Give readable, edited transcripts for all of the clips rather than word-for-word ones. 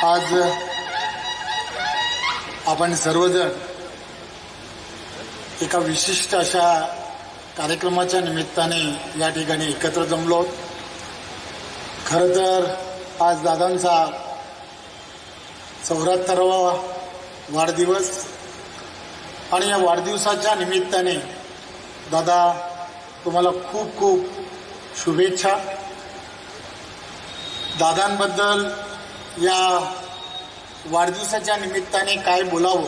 आज आपण सर्वजण एका विशिष्ट अशा कार्यक्रमाच्या निमित्ताने या ठिकाणी एकत्र जमलो. खरं तर आज दादांचा 74वा वाढदिवस आणि या वाढदिवसाच्या निमित्ताने दादा तुम्हाला खूप खूप शुभेच्छा. दादांबद्दल या वाढदिवसाच्या निमित्ताने काय बोलावं.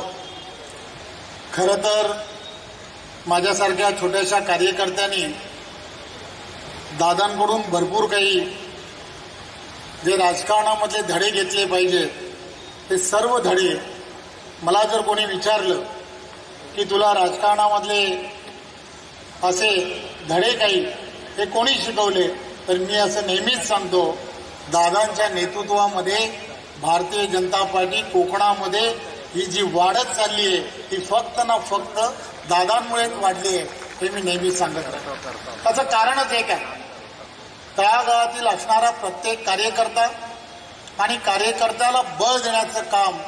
खरं तर माझ्यासारख्या छोट्याशा कार्यकर्त्यांनी दादांकडून भरपूर काही जे राजकारणामधले धडे घेतले पाहिजेत ते सर्व धडे मला जर कोणी विचारलं की तुला राजकारणामधले असे धडे काही हे कोणी शिकवले तर मी असं नेहमीच सांगतो, दादांच्या नेतृत्वामध्ये भारतीय जनता पार्टी कोकणामध्ये ही जी वाढत चालली आहे ती फक्त ना फक्त दादांमुळेच वाढली आहे हे मी नेहमी सांगत राहतो. त्याचं कारणच एक आहे, तळागाळातील असणारा प्रत्येक कार्यकर्ता आणि कार्यकर्त्याला बळ देण्याचं काम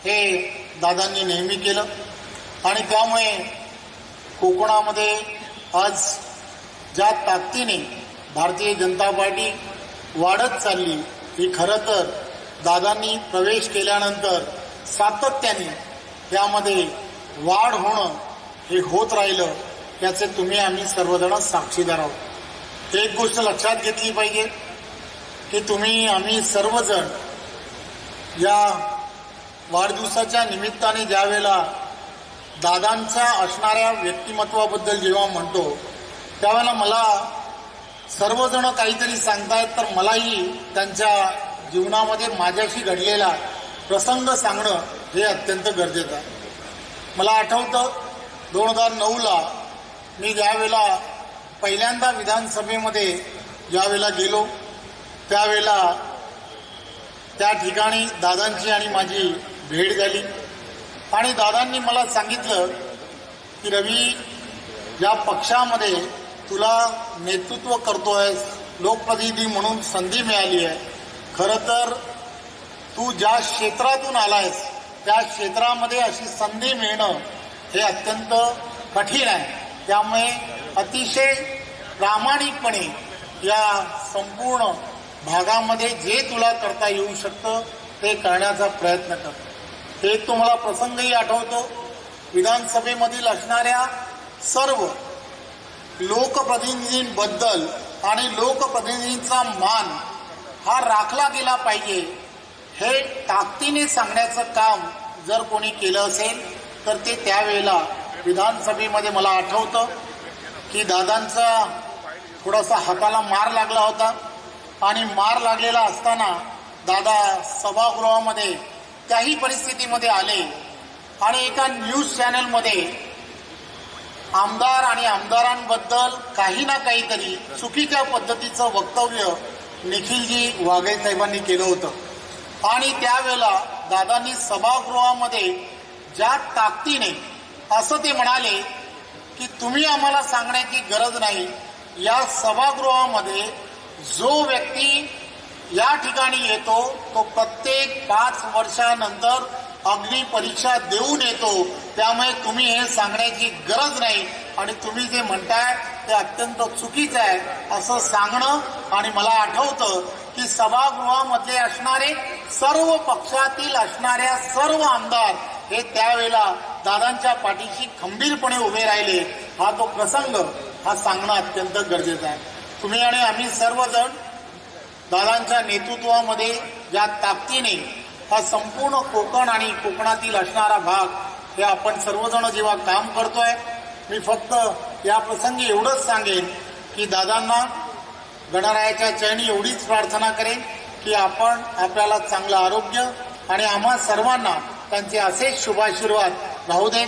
हे दादांनी नेहमी केलं आणि त्यामुळे कोकणामध्ये आज ज्या ताकदीने भारतीय जनता पार्टी वाढत चालली ही खरं तर दादांनी प्रवेश केल्यानंतर सातत्याने त्यामध्ये वाढ होणं हे होत राहिलं याचे तुम्ही आम्ही सर्वजण साक्षीदार आहोत. एक गोष्ट लक्षात घेतली पाहिजे की तुम्ही आम्ही सर्वजण या वाढदिवसाच्या निमित्ताने ज्यावेळेला दादांच्या असणाऱ्या व्यक्तिमत्वाबद्दल जेव्हा म्हणतो त्यावेळेला मला सर्वजण काहीतरी सांगतायत तर मलाही त्यांच्या जीवनामध्ये माझ्याशी घडलेला प्रसंग सांगणं हे अत्यंत गरजेचं आहे. मला आठवतं 2009ला मी ज्यावेळेला पहिल्यांदा विधानसभेमध्ये ज्यावेळेला गेलो त्यावेळेला त्या ठिकाणी दादांची आणि माझी भेट झाली आणि दादांनी मला सांगितलं की रवी, या पक्षामध्ये तुला नेतृत्व करतोय, लोकप्रतिनिधी म्हणून संधी मिळाली आहे. खरं तर तू ज्या क्षेत्रातून आलायस त्या क्षेत्रामध्ये अशी संधी मिळणं हे अत्यंत कठीण आहे. त्यामुळे अतिशय प्रामाणिकपणे या संपूर्ण भागामध्ये जे तुला करता येऊ शकतं ते करण्याचा प्रयत्न कर. एक तुम्हाला प्रसंगही आठवतो, विधानसभेमधील असणाऱ्या सर्व लोकप्रतिनिधींबद्दल आणि लोकप्रतिनिधींचा मान हा राखला गेला पाहिजे हे ताकदीने सांगण्याचं काम जर कोणी केलं असेल तर ते त्यावेळेला विधानसभेमध्ये मला आठवतं की दादांचा थोडासा हाताला मार लागला होता आणि मार लागलेला असताना दादा सभागृहामध्ये त्याही परिस्थितीमध्ये आले आणि एका न्यूज चॅनलमध्ये आमदार आणि आमदारांबद्दल काही ना काहीतरी चुकीच्या पद्धतीचं वक्तव्य निखिलजी वाघे साहेबांनी केलं होतं आणि त्यावेळेला दादांनी सभागृहामध्ये ज्या ताकदीने असं ते म्हणाले की तुम्ही आम्हाला सांगण्याची गरज नाही, या सभागृहामध्ये जो व्यक्ती या ठिकाणी येतो तो प्रत्येक 5 वर्षानंतर अग्निपरीक्षा देऊन येतो, त्यामुळे तुम्ही हे सांगण्याची गरज नाही आणि तुम्ही जे म्हणताय ते अत्यंत चुकीचं आहे असं सांगणं. आणि मला आठवतं की सभागृहामध्ये असणारे सर्व पक्षातील असणाऱ्या सर्व आमदार हे त्यावेळेला दादांच्या पाठीशी खंबीरपणे उभे राहिले. हा तो प्रसंग हा सांगणं अत्यंत गरजेचं आहे. तुम्ही आणि आम्ही सर्वजण दादांच्या नेतृत्वामध्ये ज्या ताकदीने हा संपूर्ण कोकण आणि कोकणातील असणारा भाग हे आपण सर्वजण जेव्हा काम करतोय, मी फक्त या प्रसंगी एवढंच सांगेन की दादांना गणरायाच्या चरणी एवढीच प्रार्थना करेन की आपण आपल्याला चांगलं आरोग्य आणि आम्हा सर्वांना त्यांचे असेच शुभाशीर्वाद राहू देत.